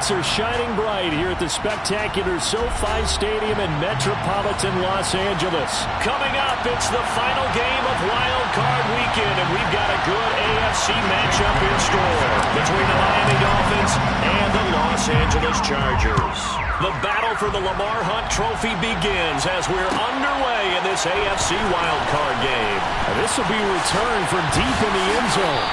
lights are shining bright here at the spectacular SoFi Stadium in metropolitan Los Angeles. Coming up, it's the final game of Wild Card Weekend, and we've got a good AFC matchup in store between the Miami Dolphins and the Los Angeles Chargers. The battle for the Lamar Hunt Trophy begins as we're underway in this AFC Wild Card game. This will be a return from deep in the end zone.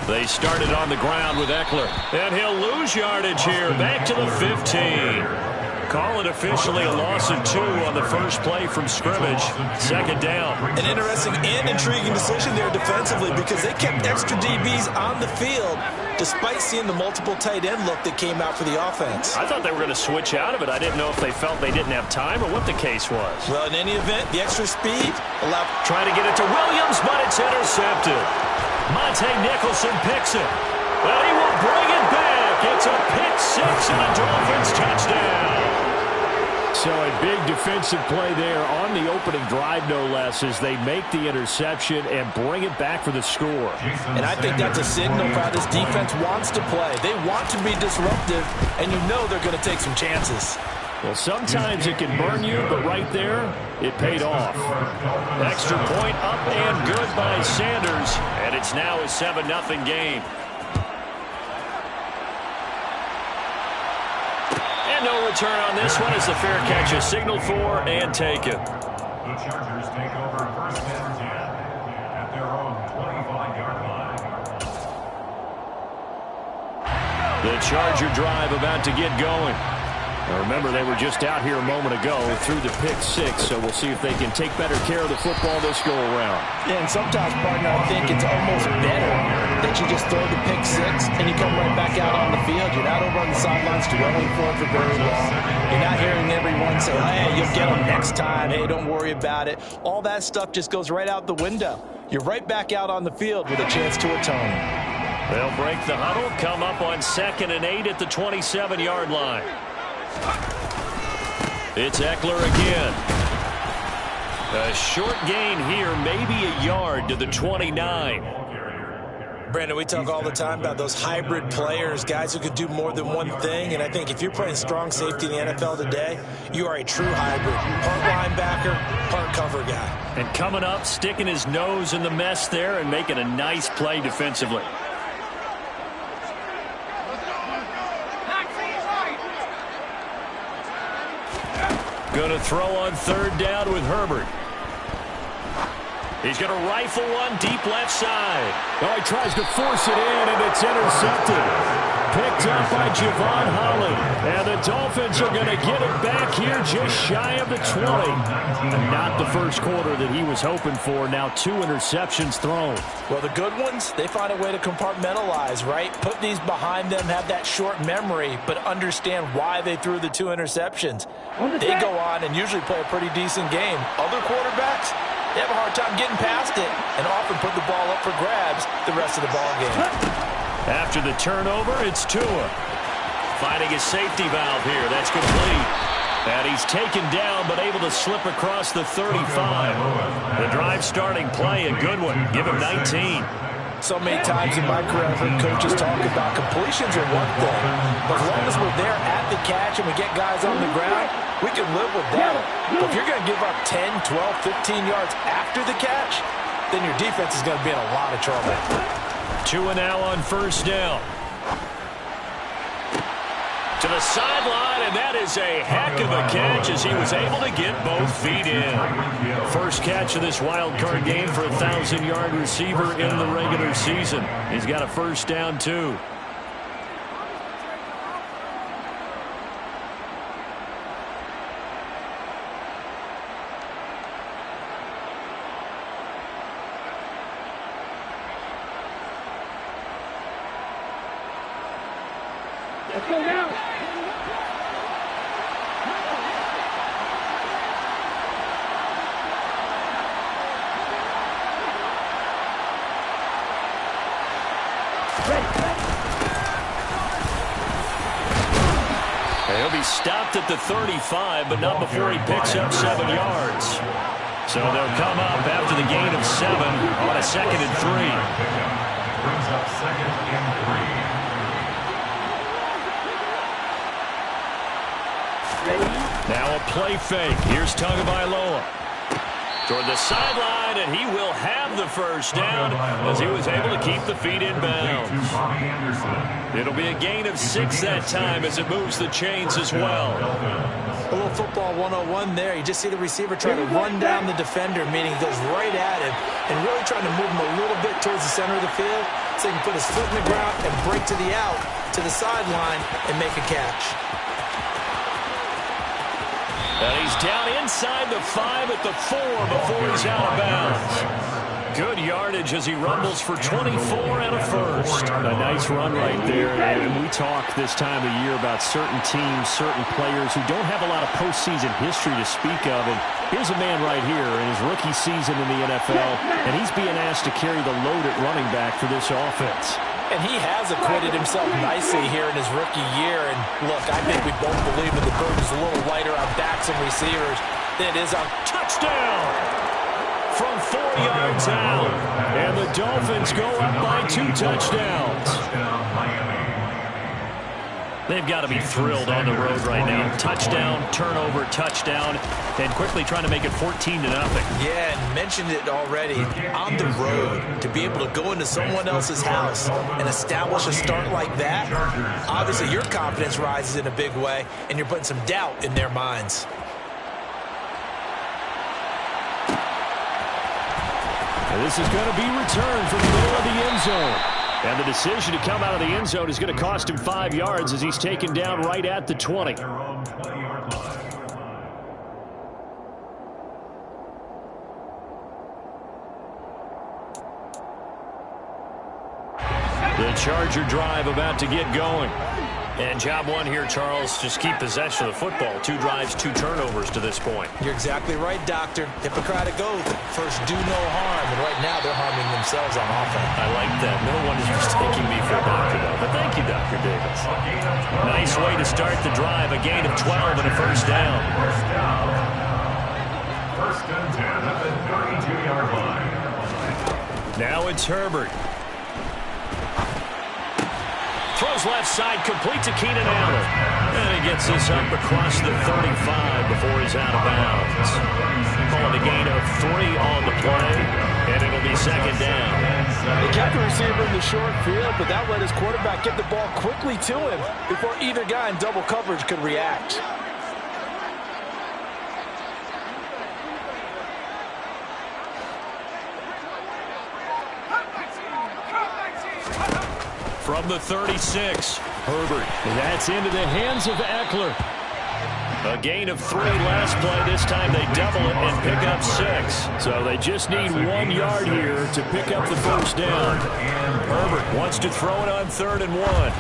They started on the ground with Eckler, and he'll lose yardage here, back to the 15. Call it officially a loss of 2 on the first play from scrimmage. Second down. An interesting and intriguing decision there defensively because they kept extra DBs on the field despite seeing the multiple tight end look that came out for the offense. I thought they were going to switch out of it. I didn't know if they felt they didn't have time or what the case was. Well, in any event, the extra speed allowed... Trying to get it to Williams, but it's intercepted. Monte Nicholson picks it. Well, he will bring it back. It's a pick 6 and a Dolphins touchdown. So a big defensive play there on the opening drive, no less, as they make the interception and bring it back for the score. And I think that's a signal for how this defense wants to play. They want to be disruptive, and you know they're going to take some chances. Well, sometimes it can burn you, but right there, it paid off. Extra point up and good by Sanders, and it's now a 7-0 game. And no return on this one as the fair catch is signaled for and taken. The Chargers take over first and 10 at their own 25-yard line. The Charger drive about to get going. Now remember, they were just out here a moment ago through the pick 6, so we'll see if they can take better care of the football this go-around. Yeah, and sometimes, partner, I think it's almost better that you just throw the pick 6 and you come right back out on the field. You're not over on the sidelines dwelling for it for very long. You're not hearing everyone say, hey, you'll get them next time. Hey, don't worry about it. All that stuff just goes right out the window. You're right back out on the field with a chance to atone. They'll break the huddle, come up on 2nd and 8 at the 27-yard line. It's Eckler again. A short gain here, maybe a yard to the 29. Brandon, we talk all the time about those hybrid players, guys who could do more than one thing. And I think if you're playing strong safety in the NFL today, you are a true hybrid. Part linebacker, part cover guy. And coming up, sticking his nose in the mess there and making a nice play defensively. Going to throw on 3rd down with Herbert. He's going to rifle one deep left side. Oh, he tries to force it in, and it's intercepted. Picked up by Javon Holland. And the Dolphins are going to get it back here just shy of the 20. And not the first quarter that he was hoping for. Now 2 interceptions thrown. Well, the good ones, they find a way to compartmentalize, right? Put these behind them, have that short memory, but understand why they threw the 2 interceptions. They go on and usually play a pretty decent game. Other quarterbacks, they have a hard time getting past it and often put the ball up for grabs the rest of the ball game. After the turnover, it's Tua. Finding his safety valve here. That's complete. And he's taken down but able to slip across the 35. The drive starting play, a good one. Give him 19. So many times in my career, I've heard coaches talk about completions are one thing. But as long as we're there at the catch and we get guys on the ground, we can live with that. But if you're going to give up 10, 12, 15 yards after the catch, then your defense is going to be in a lot of trouble. Tua now on 1st down. To the sideline, and that is a heck of a catch as he was able to get both feet in. First catch of this wild card game for a 1,000-yard receiver in the regular season. He's got a 1st down, too. Let's go now. He'll be stopped at the 35, but not before he picks up 7 yards. So they'll come up after the gain of 7 on a 2nd and 3. Brings up 2nd and 3. Now a play fake. Here's Tagovailoa toward the sideline, and he will have the first down as he was able to keep the feet in bounds. It'll be a gain of 6 that time as it moves the chains as well. A little football 101 there. You just see the receiver try to run down the defender, meaning he goes right at him and really trying to move him a little bit towards the center of the field so he can put his foot in the ground and break to the out, to the sideline, and make a catch. And he's down inside the 5 at the 4 before he's out of bounds. Good yardage as he rumbles for 24 and a first. A nice run right there. And we talk this time of year about certain teams, certain players who don't have a lot of postseason history to speak of. And here's a man right here in his rookie season in the NFL, and he's being asked to carry the load at running back for this offense. And he has acquitted himself nicely here in his rookie year. And look, I think we both believe that the burden's a little lighter on backs and receivers than it is on touchdown from 4 yards out. And the Dolphins go up by 2 touchdowns. They've got to be thrilled on the road right now. Touchdown, turnover, touchdown, and quickly trying to make it 14-0. Yeah, and mentioned it already. On the road, to be able to go into someone else's house and establish a start like that, obviously your confidence rises in a big way, and you're putting some doubt in their minds. And this is going to be returned from the middle of the end zone. And the decision to come out of the end zone is going to cost him 5 yards as he's taken down right at the 20. The Charger drive about to get going. And job one here, Charles, just keep possession of the football. 2 drives, 2 turnovers to this point. You're exactly right, Doctor. Hippocratic oath. First, do no harm. And right now, they're harming themselves on offense. I like that. No one is mistaking me for a doctor, though. But thank you, Dr. Davis. Nice way to start the drive. A gain of 12 and a first down. First and 10 at the 32-yard line. Now it's Herbert. Throws left side, complete to Keenan Allen. And he gets this up across the 35 before he's out of bounds. Calling a gain of 3 on the play, and it'll be second down. They kept the receiver in the short field, but that let his quarterback get the ball quickly to him before either guy in double coverage could react. From the 36, Herbert. And that's into the hands of Eckler. A gain of 3 last play. This time they double it and pick up 6. So they just need 1 yard here to pick up the first down. Herbert wants to throw it on 3rd and 1.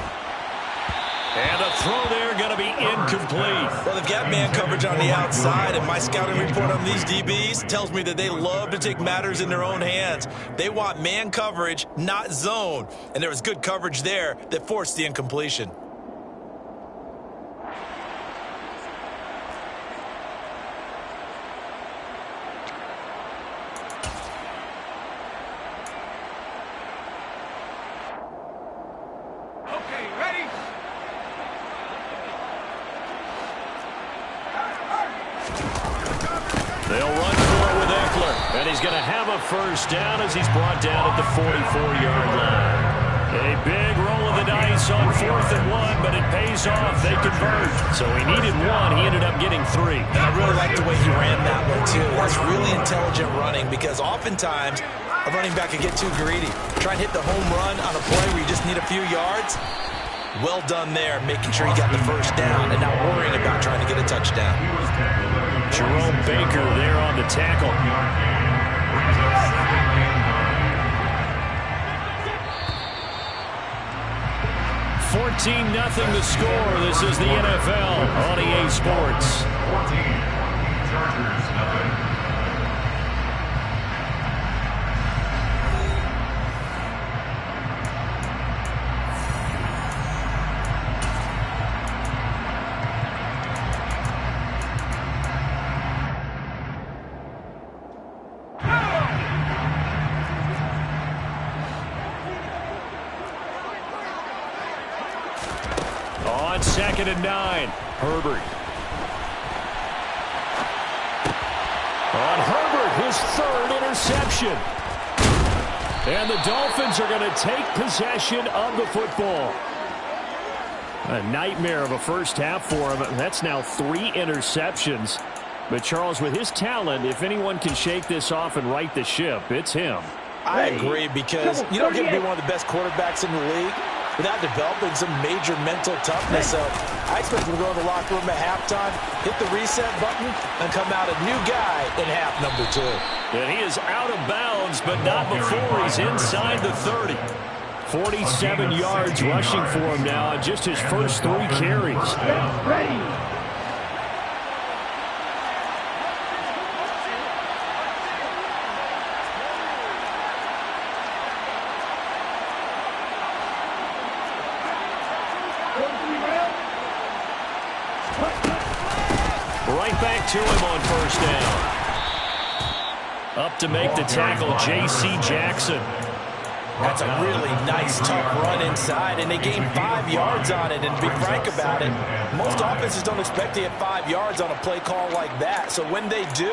And a throw there going to be incomplete. Well, they've got man coverage on the outside, and my scouting report on these DBs tells me that they love to take matters in their own hands. They want man coverage, not zone. And there was good coverage there that forced the incompletion. They'll run for it with Eckler. And he's going to have a first down as he's brought down at the 44-yard line. A big roll of the dice on 4th and 1, but it pays off. They convert. So he needed 1. He ended up getting 3. And I really like the way he ran that one, too. That's really intelligent running because oftentimes a running back can get too greedy. Try and hit the home run on a play where you just need a few yards. Well done there, making sure he got the first down and not worrying about trying to get a touchdown. Jerome Baker there on the tackle. 14-0 the score. This is the NFL on EA Sports. 14, Chargers, nothing. 2nd and 9. Herbert. On Herbert, his 3rd interception. And the Dolphins are going to take possession of the football. A nightmare of a first half for him. That's now 3 interceptions. But Charles, with his talent, if anyone can shake this off and right the ship, it's him. I agree, because you don't get to be one of the best quarterbacks in the league without developing some major mental toughness. So I expect him to go in the locker room at halftime, hit the reset button, and come out a new guy in half number 2. And he is out of bounds, but not before he's inside the 30. 47 yards rushing for him now on just his first 3 carries. Right back to him on first down. Up to make the tackle, J.C. Jackson. That's a really nice, tough run inside, and they gained 5 yards on it. And to be frank about it, most offenses don't expect to get 5 yards on a play call like that. So when they do,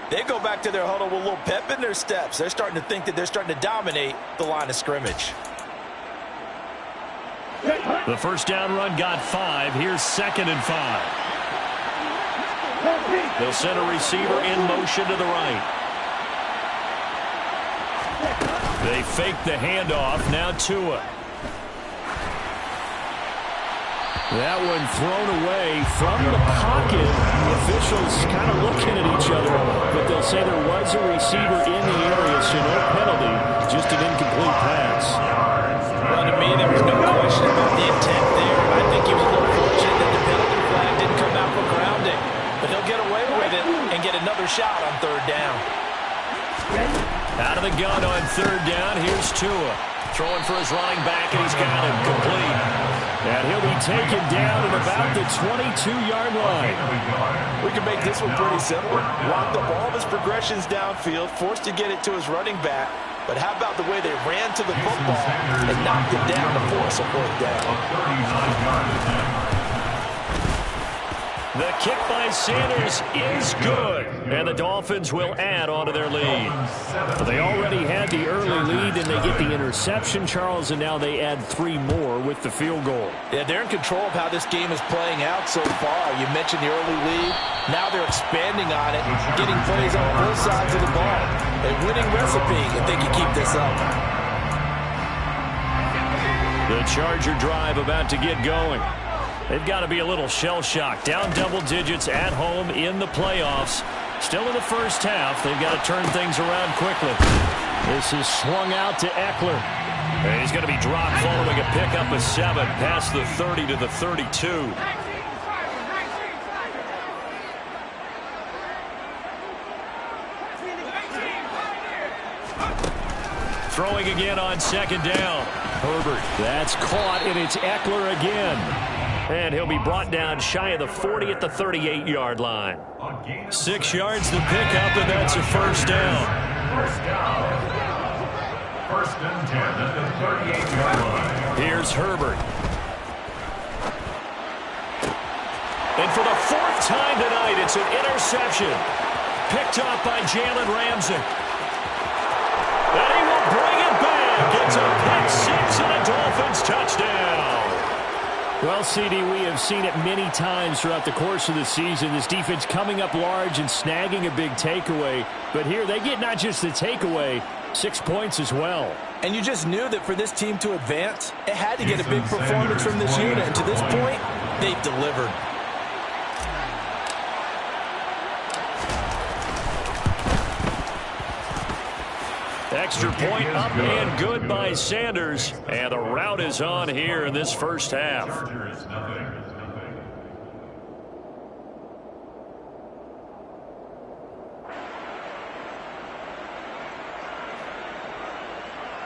they go back to their huddle with a little pep in their steps. They're starting to think that they're starting to dominate the line of scrimmage. The first down run got 5. Here's 2nd and 5. They'll send a receiver in motion to the right. They fake the handoff. Now Tua. That one thrown away from the pocket. The officials kind of looking at each other, but they'll say there was a receiver in the area, so no penalty, just an incomplete pass. Well, to me, there was no question about the intent there. I think he was a little fortunate that the penalty flag didn't come out for grounding. But he'll get away with it and get another shot on 3rd down. Out of the gun on 3rd down, here's Tua. Throwing for his running back, and he's got him complete. And he'll be taken down at about the 22-yard line. We can make this one pretty simple. Locked up all of his progressions downfield, forced to get it to his running back. But how about the way they ran to the football and knocked it down to force a 4th down? The kick by Sanders is good, and the Dolphins will add on to their lead. They already had the early lead, and they get the interception, Charles, and now they add 3 more with the field goal. Yeah, they're in control of how this game is playing out so far. You mentioned the early lead. Now they're expanding on it, getting plays on both sides of the ball. A winning recipe if they can keep this up. The Charger drive about to get going. They've got to be a little shell-shocked. Down double digits at home in the playoffs. Still in the first half. They've got to turn things around quickly. This is swung out to Eckler. And he's going to be dropped following a pickup of 7 past the 30 to the 32. Throwing again on 2nd down. Herbert. That's caught, and it's Eckler again. And he'll be brought down shy of the 40 at the 38-yard line. 6 yards to pick up, and that's a first down. First down. 1st and 10 at the 38-yard line. Here's Herbert. And for the 4th time tonight, it's an interception. Picked up by Jalen Ramsey. And he will bring it back. It's a pick 6 and a Dolphins touchdown. Well, CD, we have seen it many times throughout the course of the season. This defense coming up large and snagging a big takeaway. But here they get not just the takeaway, 6 points as well. And you just knew that for this team to advance, it had to get a big performance from this unit. And to this point, they've delivered. Extra point up and good by Sanders. And the route is on here in this first half.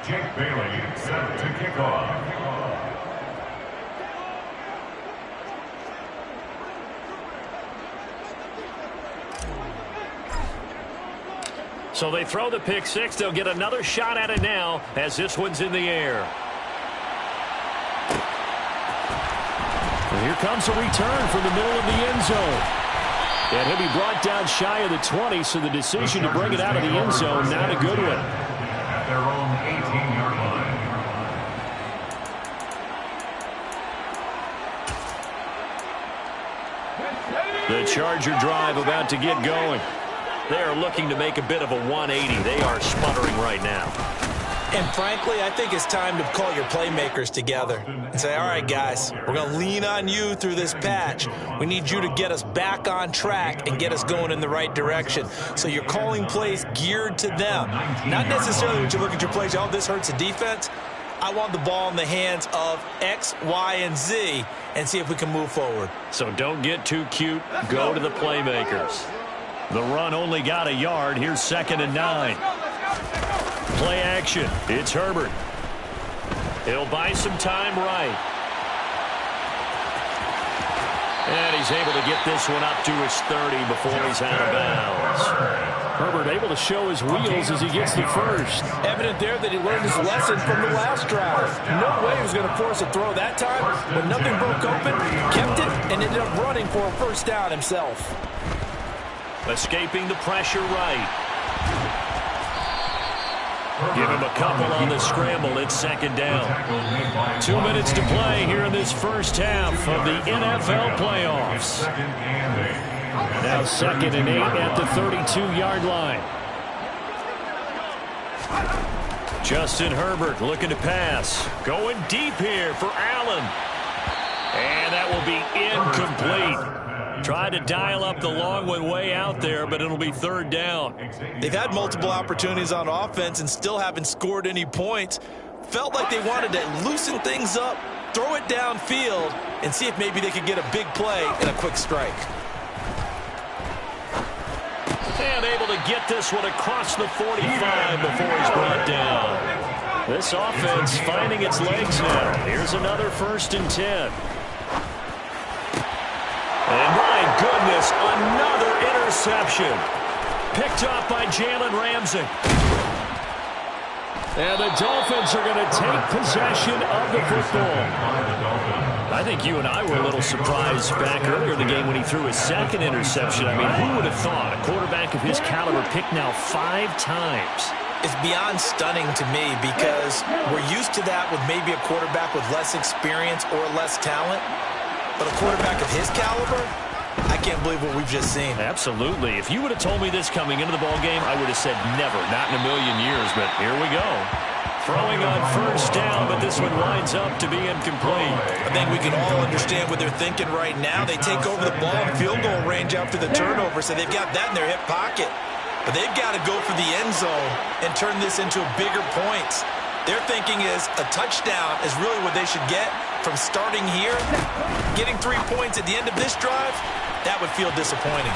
Jake Bailey set to kick off. So they throw the pick 6. They'll get another shot at it now as this one's in the air. Here comes a return from the middle of the end zone. And he'll be brought down shy of the 20, so the decision to bring it out of the end zone, not a good one. At their own 18-yard line. The Charger drive about to get going. They are looking to make a bit of a 180. They are sputtering right now. And frankly, I think it's time to call your playmakers together and say, all right, guys, we're going to lean on you through this patch. We need you to get us back on track and get us going in the right direction. So you're calling plays geared to them. Not necessarily when you look at your plays, oh, this hurts the defense. I want the ball in the hands of X, Y, and Z and see if we can move forward. So don't get too cute. Go to the playmakers. The run only got a yard. Here's 2nd and 9. Play action. It's Herbert. He'll buy some time right. And he's able to get this one up to his 30 before he's out of bounds. Herbert able to show his wheels as he gets the first. Evident there that he learned his lesson from the last drive. No way he was going to force a throw that time. When nothing broke open, kept it, and ended up running for a first down himself. Escaping the pressure right. Give him a couple on the scramble. It's 2nd down. 2 minutes to play here in this first half of the NFL playoffs. Now 2nd and 8 at the 32-yard line. Justin Herbert looking to pass. Going deep here for Allen. And that will be incomplete. Tried to dial up the long one way out there, but it'll be 3rd down. They've had multiple opportunities on offense and still haven't scored any points. Felt like they wanted to loosen things up, throw it downfield, and see if maybe they could get a big play and a quick strike. And able to get this one across the 45 before he's brought down. This offense finding its legs now. Here's another 1st and 10. And my goodness, another interception. Picked off by Jalen Ramsey. And the Dolphins are going to take possession of the football. I think you and I were a little surprised back earlier in the game when he threw his 2nd interception. I mean, who would have thought a quarterback of his caliber picked now 5 times? It's beyond stunning to me because we're used to that with maybe a quarterback with less experience or less talent. But a quarterback of his caliber, I can't believe what we've just seen. Absolutely. If you would have told me this coming into the ballgame, I would have said never, not in a million years. But here we go. Throwing on 1st down, but this one winds up to be incomplete. I think we can all understand what they're thinking right now. They take over the ball in field goal range after the turnover, so they've got that in their hip pocket. But they've got to go for the end zone and turn this into bigger points. Their thinking is a touchdown is really what they should get from starting here. Getting 3 points at the end of this drive, that would feel disappointing.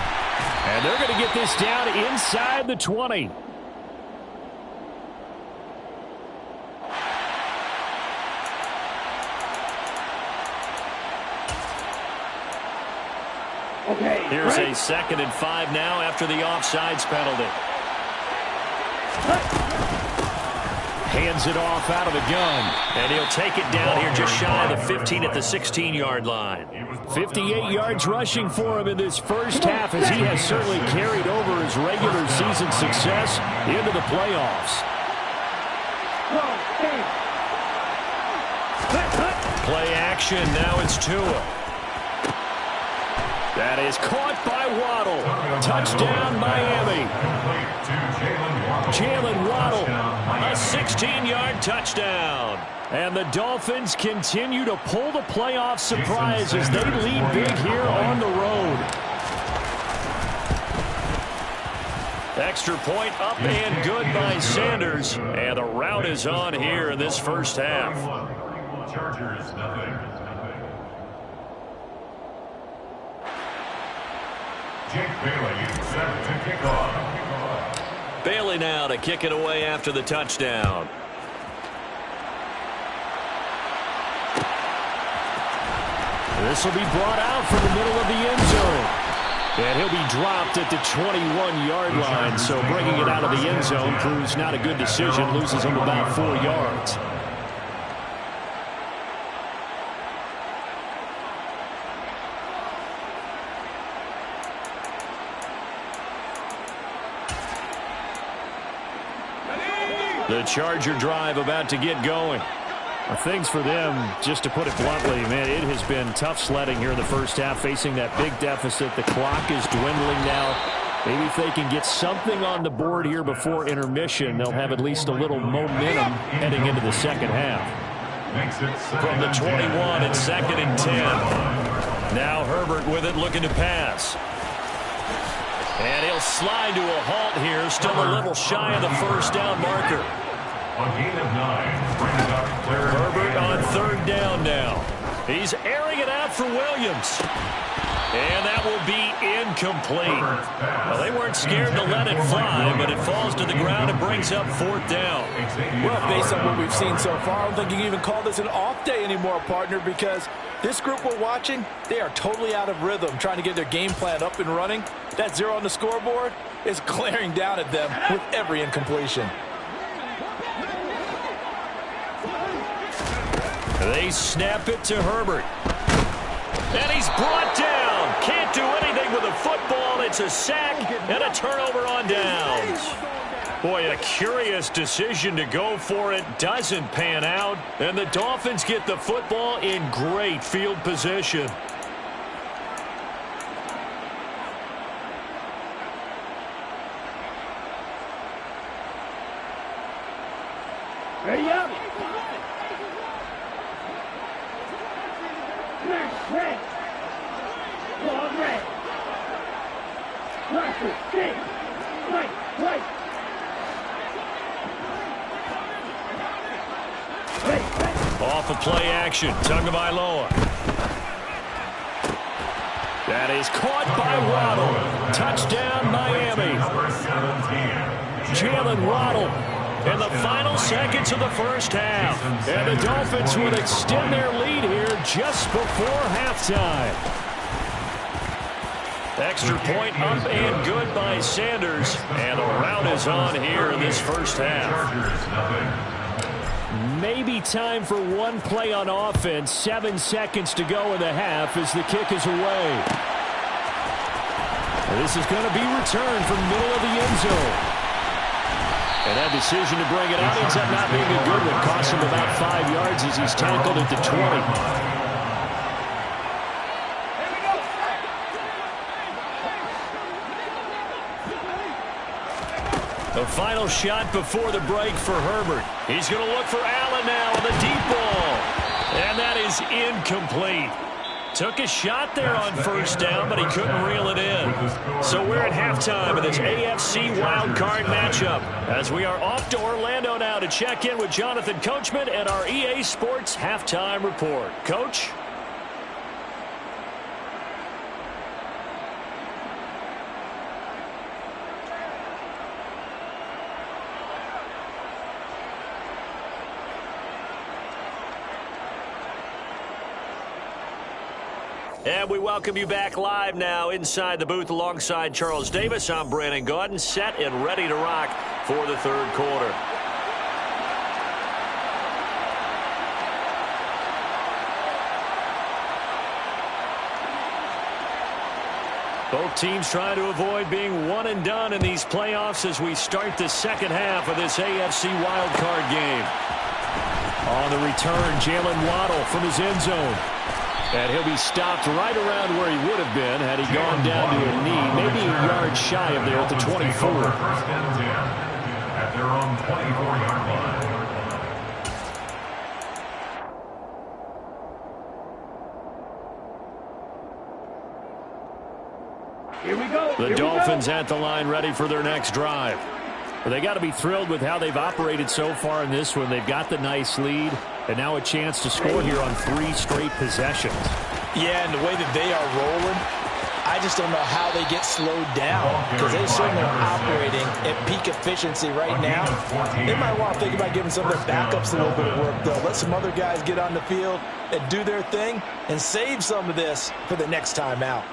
And they're going to get this down inside the 20. Here's a 2nd and 5 now after the offsides penalty. Hands it off out of the gun. And he'll take it down here just shy of the 15 at the 16-yard line. 58 yards rushing for him in this first half as he has certainly carried over his regular season success into the playoffs. Play action. Now it's Tua. That is caught by Waddle. Touchdown, Miami. Jalen Waddle, a 16-yard touchdown. And the Dolphins continue to pull the playoff surprise as they lead big here on the road. Extra point up and good by Sanders. And the rout is on here in this first half. Chargers, nothing. Jake Bailey set to kick off. Bailey now to kick it away after the touchdown. This will be brought out from the middle of the end zone. And he'll be dropped at the 21-yard line. So bringing it out of the end zone proves not a good decision. Loses him about 4 yards. The Charger drive about to get going. Well, things for them, just to put it bluntly, man, it has been tough sledding here in the first half, facing that big deficit. The clock is dwindling now. Maybe if they can get something on the board here before intermission, they'll have at least a little momentum heading into the second half. From the 21, it's 2nd and 10. Now Herbert with it, looking to pass. And he'll slide to a halt here, still a little shy of the first down marker. A gain of 9 brings up Herbert on 3rd down now. He's airing it out for Williams. And that will be incomplete. Well, they weren't scared to let it fly, but it falls to the ground and brings up 4th down. Well, based on what we've seen so far, I don't think you can even call this an off day anymore, partner, because this group we're watching, they are totally out of rhythm, trying to get their game plan up and running. That 0 on the scoreboard is glaring down at them with every incompletion. They snap it to Herbert. And he's brought down. Can't do anything with the football. It's a sack and a turnover on downs. Boy, a curious decision to go for it. Doesn't pan out. And the Dolphins get the football in great field position. Ready up. Red. Ball red. Left, six. Right. Off of play action. Tagovailoa. That is caught by Waddle. Touchdown, Miami. Jalen Waddle. In the final seconds of the first half. And the Dolphins would extend their lead here just before halftime. Extra point up and good by Sanders. And a rout is on here in this first half. Maybe time for one play on offense. 7 seconds to go in the half as the kick is away. This is going to be returned from middle of the end zone. And that decision to bring it out ends up not being a good one. Cost him about 5 yards as he's tackled at the 20. The final shot before the break for Herbert. He's going to look for Allen now on the deep ball. And that is incomplete. Took a shot there on first down, but he couldn't reel it in. So we're at halftime of this AFC wildcard matchup as we are off to Orlando now to check in with Jonathan Coachman and our EA Sports Halftime Report. Coach? And we welcome you back live now inside the booth alongside Charles Davis. I'm Brandon Gaudin, set and ready to rock for the third quarter. Both teams trying to avoid being one and done in these playoffs as we start the second half of this AFC wildcard game. On the return, Jalen Waddle from his end zone. And he'll be stopped right around where he would have been had he gone down to a knee, maybe a yard shy of there at the 24. First and 10 at their own 24-yard line. Here we go. The Dolphins at the line ready for their next drive. Well, they got to be thrilled with how they've operated so far in this one. They've got the nice lead, and now a chance to score here on 3 straight possessions. Yeah, and the way that they are rolling, I just don't know how they get slowed down because they certainly are operating at peak efficiency right now. They might want to think about giving some of their backups a little bit of work, though. Let some other guys get on the field and do their thing and save some of this for the next time out.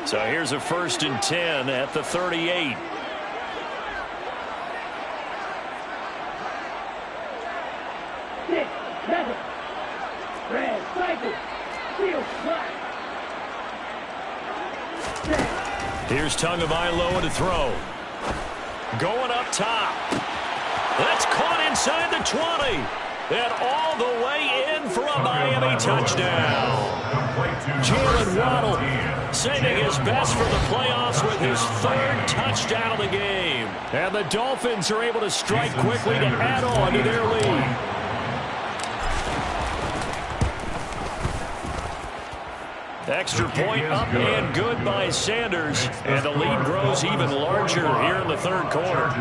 So here's a 1st and 10 at the 38. Red, cycle, field, black. Here's Tagovailoa to throw. Going up top. That's caught inside the 20. And all the way in for a Miami touchdown. Jalen Waddle saving his best for the playoffs with his 3rd touchdown of the game. And the Dolphins are able to strike quickly to add on to their lead. Extra point up and good by Sanders. And the lead grows even larger here in the 3rd quarter.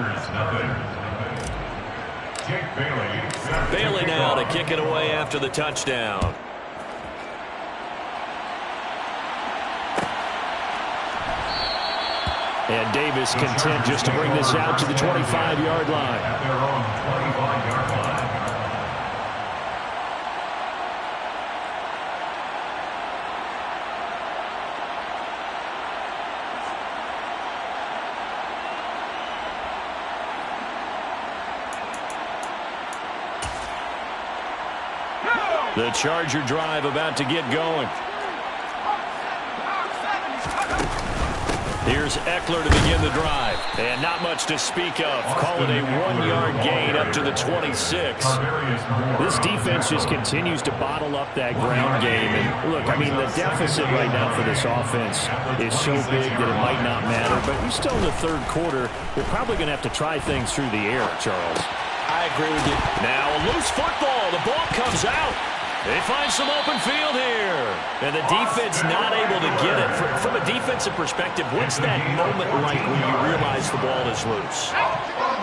Bailey now to kick it away after the touchdown. And Davis content just to bring this out to the 25-yard line. At their own 25-yard line. The Charger drive about to get going. Here's Eckler to begin the drive. And not much to speak of. Call it a 1-yard gain up to the 26. This defense just continues to bottle up that ground game. And look, I mean, the deficit right now for this offense is so big that it might not matter. But we're still in the 3rd quarter. We're probably going to have to try things through the air, Charles. I agree with you. Now a loose football. The ball comes out. They find some open field here. And the defense not able to get it. From a defensive perspective, what's that moment like when you realize the ball is loose?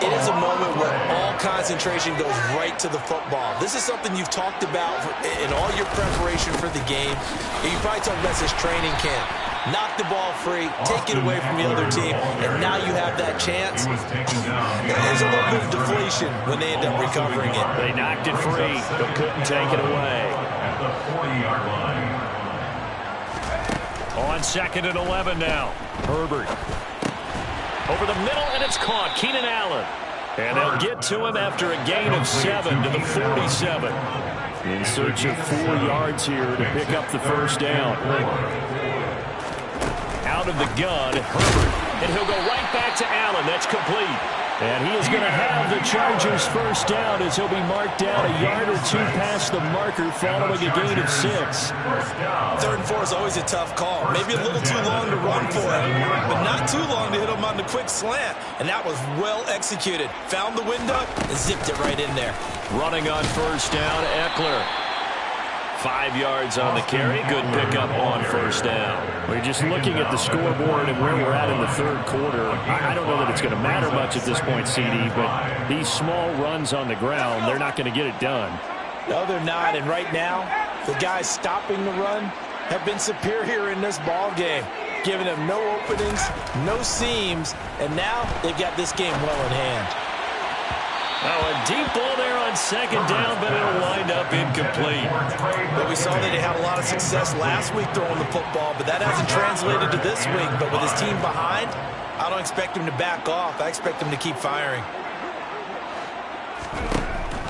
It is a moment where all concentration goes right to the football. This is something you've talked about in all your preparation for the game. You probably talked about this training camp. Knock the ball free, take it away from the other team, and now you have that chance. There's a little bit of deflation when they end up recovering it. They knocked it free, but couldn't take it away. At the 40-yard line. On 2nd and 11 now. Herbert. Over the middle, and it's caught. Keenan Allen. And they'll get to him after a gain of 7 to the 47. In search of 4 yards here to pick up the 1st down. Out of the gun, Herbert. And he'll go right back to Allen. That's complete. And he is going to have the Chargers' 1st down as he'll be marked down a yard or 2 past the marker following a gain of 6. 3rd and 4 is always a tough call. Maybe a little too long to run for it, but not too long to hit him on the quick slant. And that was well executed. Found the window and zipped it right in there. Running on 1st down, Eckler. 5 yards on the carry. Good pickup on 1st down. We're just looking at the scoreboard and where we're at in the 3rd quarter. I don't know that it's going to matter much at this point, CD, but these small runs on the ground, they're not going to get it done. No, they're not. And right now, the guys stopping the run have been superior in this ball game, giving them no openings, no seams, and now they've got this game well in hand. Oh, a deep ball there on 2nd down, but it'll wind up incomplete. But we saw that they had a lot of success last week throwing the football, but that hasn't translated to this week. But with his team behind, I don't expect him to back off. I expect him to keep firing.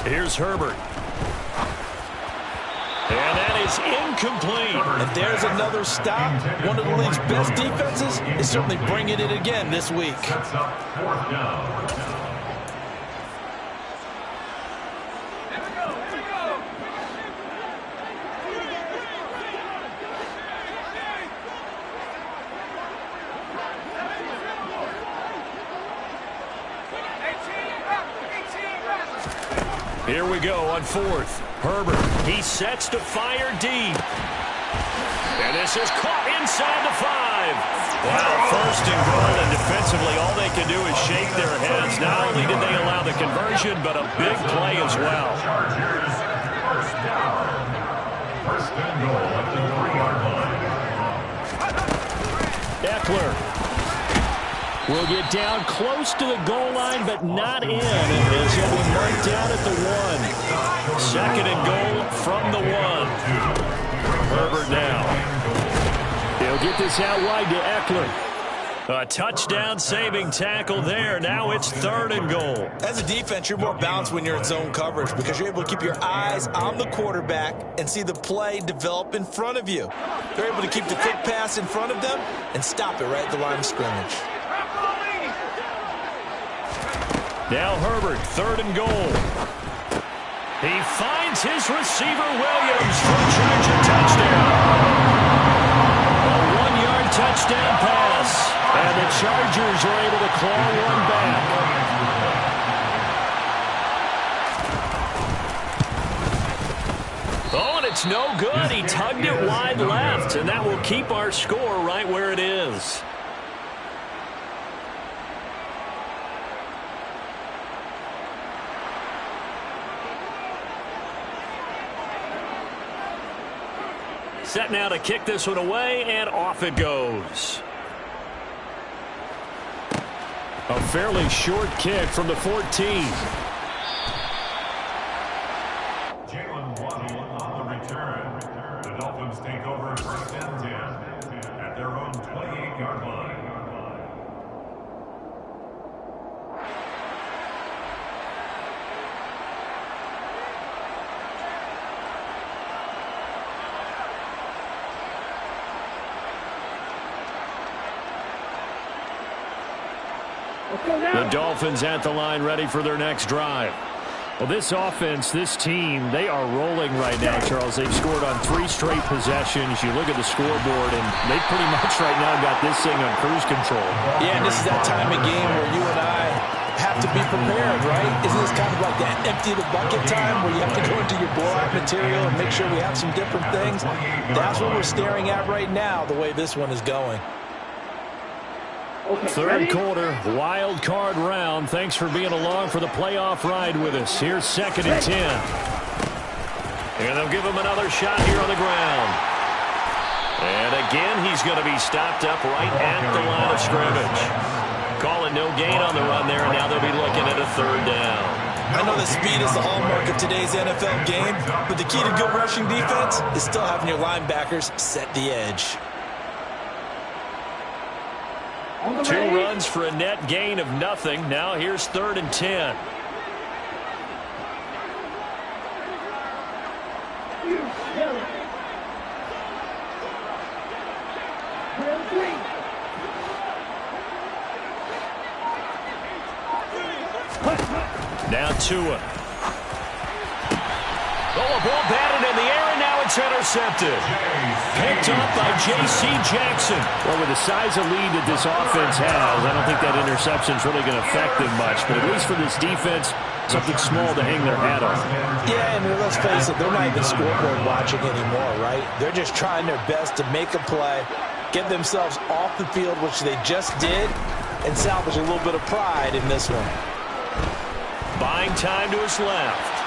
Here's Herbert. And that is incomplete. And there's another stop. One of the league's best defenses is certainly bringing it again this week. Sets up 4th down. Here we go on 4th. Herbert, he sets to fire deep. And this is caught inside the 5. Wow, 1st and goal, and defensively all they can do is shake their heads. Not only did they allow the conversion, but a big play as well. Chargers, 1st down. 1st and goal at the 3-yard line. Eckler will get down close to the goal line, but not in. And this will be marked down at the 1. 2nd and goal from the 1. Herbert now. He'll get this out wide to Eckler. A touchdown-saving tackle there. Now it's 3rd and goal. As a defense, you're more balanced when you're in zone coverage because you're able to keep your eyes on the quarterback and see the play develop in front of you. They're able to keep the quick pass in front of them and stop it right at the line of scrimmage. Now Herbert, 3rd and goal. He finds his receiver, Williams, for a Charger touchdown. A 1-yard touchdown pass. And the Chargers are able to claw one back. Oh, and it's no good. He tugged it wide left, and that will keep our score right where it is. Set now to kick this one away, and off it goes. A fairly short kick from the 14. Jalen Waddle on the return. The Dolphins take over 1st and 10 at their own 28-yard line. The Dolphins at the line ready for their next drive. Well, this offense, this team, they are rolling right now, Charles. They've scored on 3 straight possessions. You look at the scoreboard, and they pretty much right now got this thing on cruise control. Yeah, and this is that time of game where you and I have to be prepared, right? Isn't this kind of like that empty the bucket time where you have to go into your blowout material and make sure we have some different things? That's what we're staring at right now, the way this one is going. 3rd quarter, wild card round. Thanks for being along for the playoff ride with us. Here's 2nd and 10. And they'll give him another shot here on the ground. And again, he's going to be stopped up right at the line of scrimmage. Calling no gain on the run there, and now they'll be looking at a 3rd down. I know the speed is the hallmark of today's NFL game, but the key to good rushing defense is still having your linebackers set the edge. 2 runs for a net gain of nothing. Now here's 3rd and 10. Now Tua. Oh, a ball batted in the air, and now it's intercepted. Picked up by J.C. Jackson. Well, with the size of lead that this offense has, I don't think that interception is really going to affect them much. But at least for this defense, something small to hang their hat on. Yeah, and let's face it, they're not even scoreboard watching anymore, right? They're just trying their best to make a play, get themselves off the field, which they just did, and salvage a little bit of pride in this one. Buying time to his left.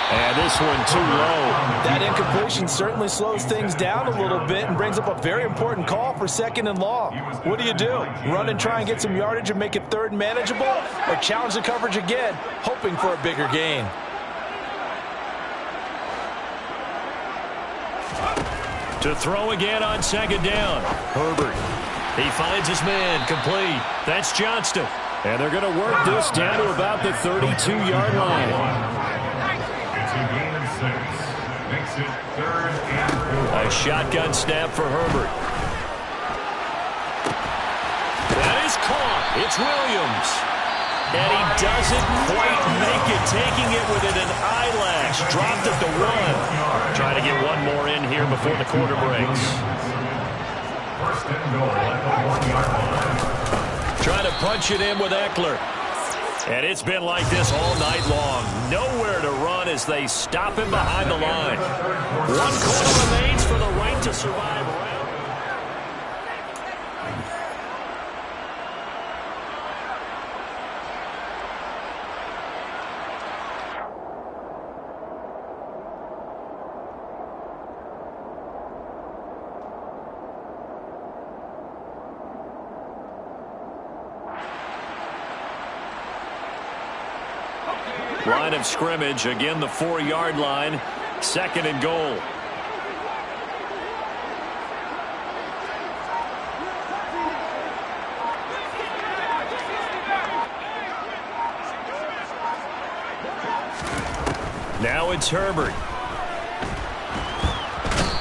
And this one too low. That incompletion certainly slows things down a little bit and brings up a very important call for 2nd and long. What do? Run and try and get some yardage and make it 3rd manageable, or challenge the coverage again, hoping for a bigger gain? To throw again on 2nd down. Herbert. He finds his man, complete. That's Johnston. And they're going to work this down to about the 32-yard line. It's a gain of 6. Makes it 3rd and 4. A shotgun snap for Herbert. That is caught. It's Williams. And he doesn't quite make it, taking it within an eyelash. Dropped at the 1. Trying to get one more in here before the quarter breaks. 1st and goal at the 1-yard line. Trying to punch it in with Eckler. And it's been like this all night long. Nowhere to run as they stop him behind the line. 1 quarter remains for the right to survive round. Line of scrimmage, again the 4-yard line, 2nd and goal. Now it's Herbert.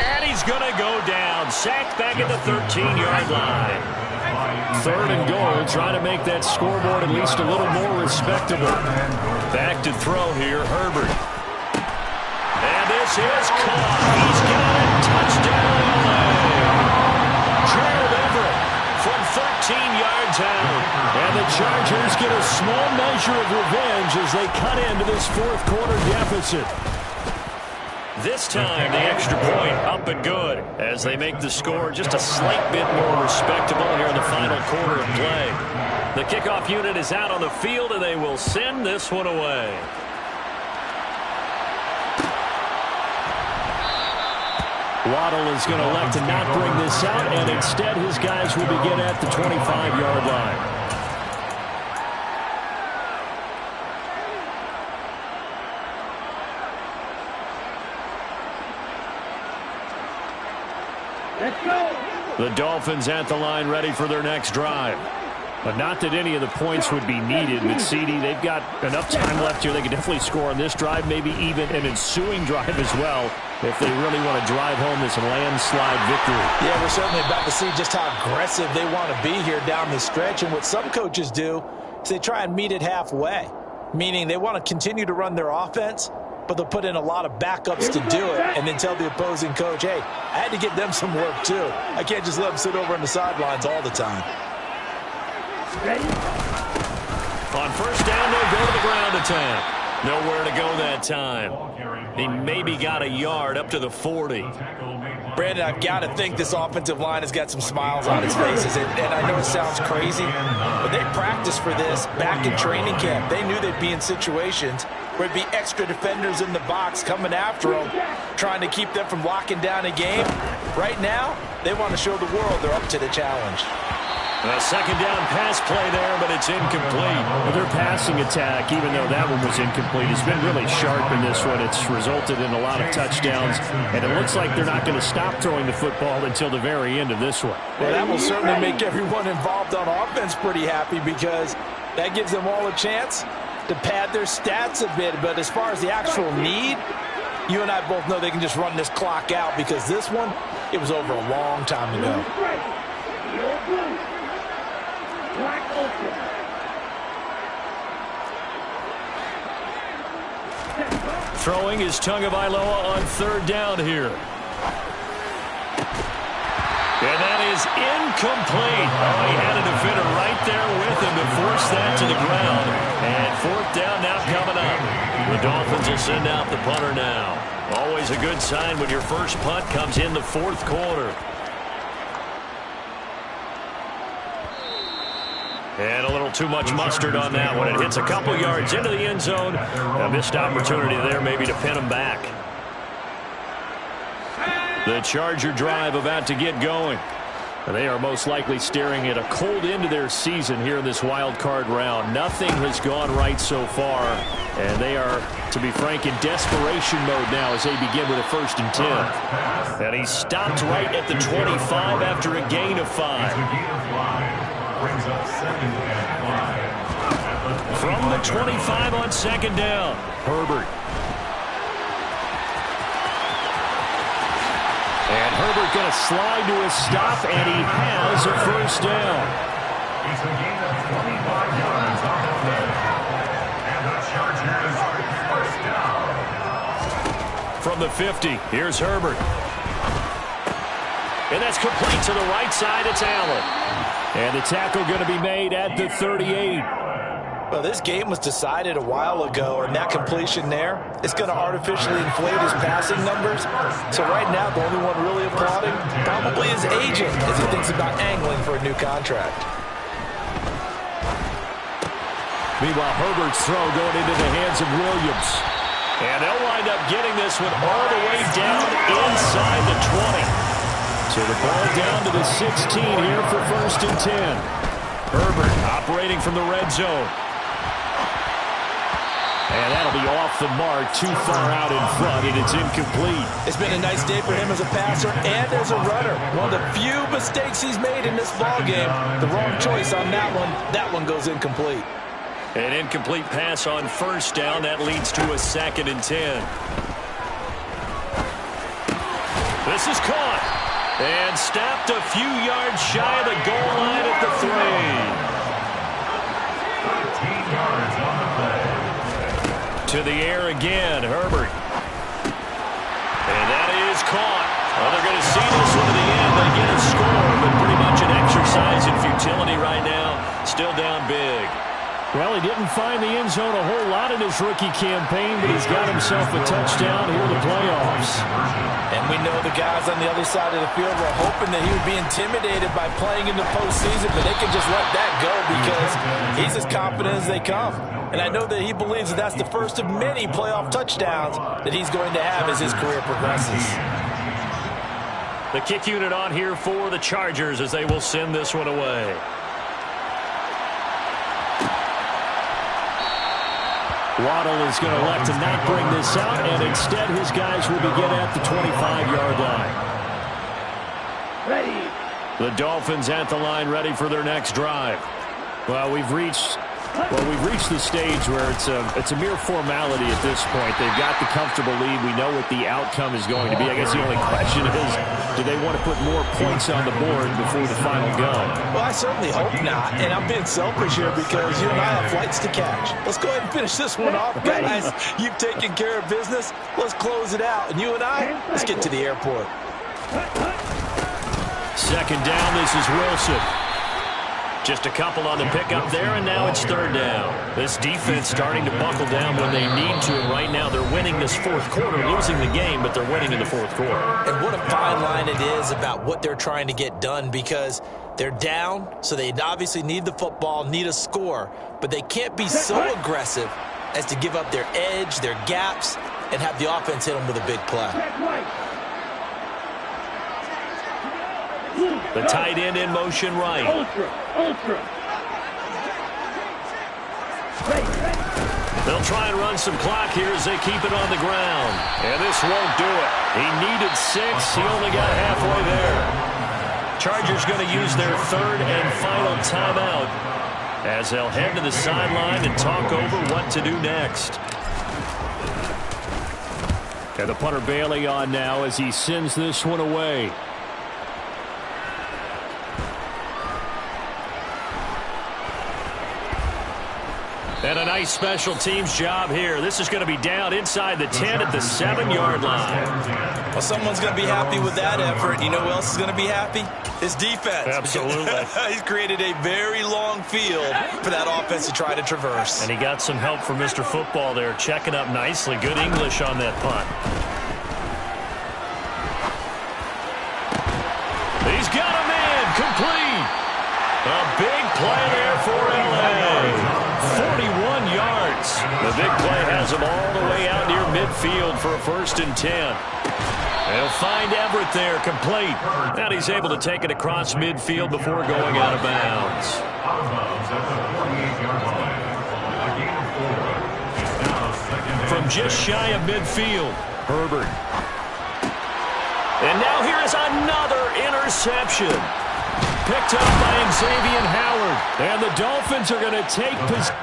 And he's going to go down. Sacked back at the 13-yard line. 3rd and goal, trying to make that scoreboard at least a little more respectable. Back to throw here, Herbert. And this is caught. He's got it. Touchdown, LA. Gerald Everett from 13 yards out. And the Chargers get a small measure of revenge as they cut into this 4th quarter deficit. This time, the extra point up and good as they make the score just a slight bit more respectable here in the final quarter of play. The kickoff unit is out on the field, and they will send this one away. Waddle is going to elect to not bring this out, and instead his guys will begin at the 25-yard line. Let's go. The Dolphins at the line ready for their next drive. But not that any of the points would be needed, but CD, they've got enough time left here. They can definitely score on this drive, maybe even an ensuing drive as well, if they really want to drive home this landslide victory. Yeah, we're certainly about to see just how aggressive they want to be here down the stretch. And what some coaches do is they try and meet it halfway, meaning they want to continue to run their offense, but they'll put in a lot of backups to do it and then tell the opposing coach, hey, I had to get them some work too. I can't just let them sit over on the sidelines all the time. Ready? On first down, they'll go to the ground attack. Nowhere to go that time. He maybe got a yard up to the 40. Brandon, I've got to think this offensive line has got some smiles on its faces. And I know it sounds crazy, but they practiced for this back in training camp. They knew they'd be in situations where there'd be extra defenders in the box coming after them, trying to keep them from locking down a game. Right now, they want to show the world they're up to the challenge. A second down pass play there, but it's incomplete. Well, their passing attack, even though that one was incomplete, has been really sharp in this one. It's resulted in a lot of touchdowns, and it looks like they're not going to stop throwing the football until the very end of this one. Well, that will certainly make everyone involved on offense pretty happy because that gives them all a chance to pad their stats a bit. But as far as the actual need, you and I both know they can just run this clock out because this one, it was over a long time ago. Throwing is Tagovailoa on third down here. And that is incomplete. Oh, he had a defender right there with him to force that to the ground. And fourth down now coming up. The Dolphins will send out the punter now. Always a good sign when your first punt comes in the fourth quarter. And a little too much mustard on that one. It hits a couple yards into the end zone. A missed opportunity there maybe to pin him back. The Charger drive about to get going. They are most likely staring at a cold end to their season here in this wild card round. Nothing has gone right so far, and they are, to be frank, in desperation mode now as they begin with a 1st and 10. And he stopped right at the 25 after a gain of 5. From the 25 on second down, Herbert. And Herbert going to slide to a stop, and he has a first down. It's a gain of 25 yards on the play. And the Chargers first down. From the 50, here's Herbert. And that's complete to the right side. It's Allen. And the tackle going to be made at the 38. Well, this game was decided a while ago, and that completion there is going to artificially inflate his passing numbers. So right now, the only one really applauding probably his agent as he thinks about angling for a new contract. Meanwhile, Herbert's throw going into the hands of Williams. And they'll wind up getting this one all the way down inside the 20. So the ball down to the 16 here for 1st and 10. Herbert operating from the red zone. And that'll be off the mark, too far out in front, and it's incomplete. It's been a nice day for him as a passer and as a runner. One of the few mistakes he's made in this ballgame. The wrong choice on that one. That one goes incomplete. An incomplete pass on first down. That leads to a 2nd and 10. This is caught. And stopped a few yards shy of the goal line at the 3. 13 yards on the play. To the air again, Herbert. And that is caught. Well, they're going to see this one to the end. They get a score, but pretty much an exercise in futility right now. Still down big. Well, he didn't find the end zone a whole lot in his rookie campaign, but he's got himself a touchdown here in the playoffs. And we know the guys on the other side of the field were hoping that he would be intimidated by playing in the postseason, but they can just let that go because he's as confident as they come. And I know that he believes that that's the first of many playoff touchdowns that he's going to have as his career progresses. The kick unit on here for the Chargers as they will send this one away. Waddle is going to elect to not bring this out, and instead his guys will begin at the 25-yard line. Ready. The Dolphins at the line, ready for their next drive. Well, we've reached the stage where it's a mere formality at this point. They've got the comfortable lead. We know what the outcome is going to be. I guess the only question is, do they want to put more points on the board before the final gun? Well, I certainly hope not. And I'm being selfish here because you and I have flights to catch. Let's go ahead and finish this one off, guys. You've taken care of business. Let's close it out. And you and I, let's get to the airport. Second down, this is Wilson. Just a couple on the pickup there, and now it's third down. This defense starting to buckle down when they need to, and right now they're winning this fourth quarter, losing the game, but they're winning in the fourth quarter. And what a fine line it is about what they're trying to get done because they're down, so they obviously need the football, need a score, but they can't be so aggressive as to give up their edge, their gaps, and have the offense hit them with a big play. The tight end in motion right. Ultra. They'll try and run some clock here as they keep it on the ground. And this won't do it. He needed 6. He only got halfway there. Chargers going to use their third and final timeout as they'll head to the sideline and talk over what to do next. And the punter Bailey on now as he sends this one away. And a nice special teams job here. This is going to be down inside the 10 at the 7-yard line. Well, someone's going to be happy with that effort. You know who else is going to be happy? His defense. Absolutely. He's created a very long field for that offense to try to traverse. And he got some help from Mr. Football there, checking up nicely. Good English on that punt. He's got a man complete. A big play there for L.A. 41 yards. The big play has him all the way out near midfield for a 1st and 10. They'll find Everett there, complete. And he's able to take it across midfield before going out of bounds. From just shy of midfield, Herbert. And now here is another interception. Picked up by Xavier Howard. And the Dolphins are going to take possession.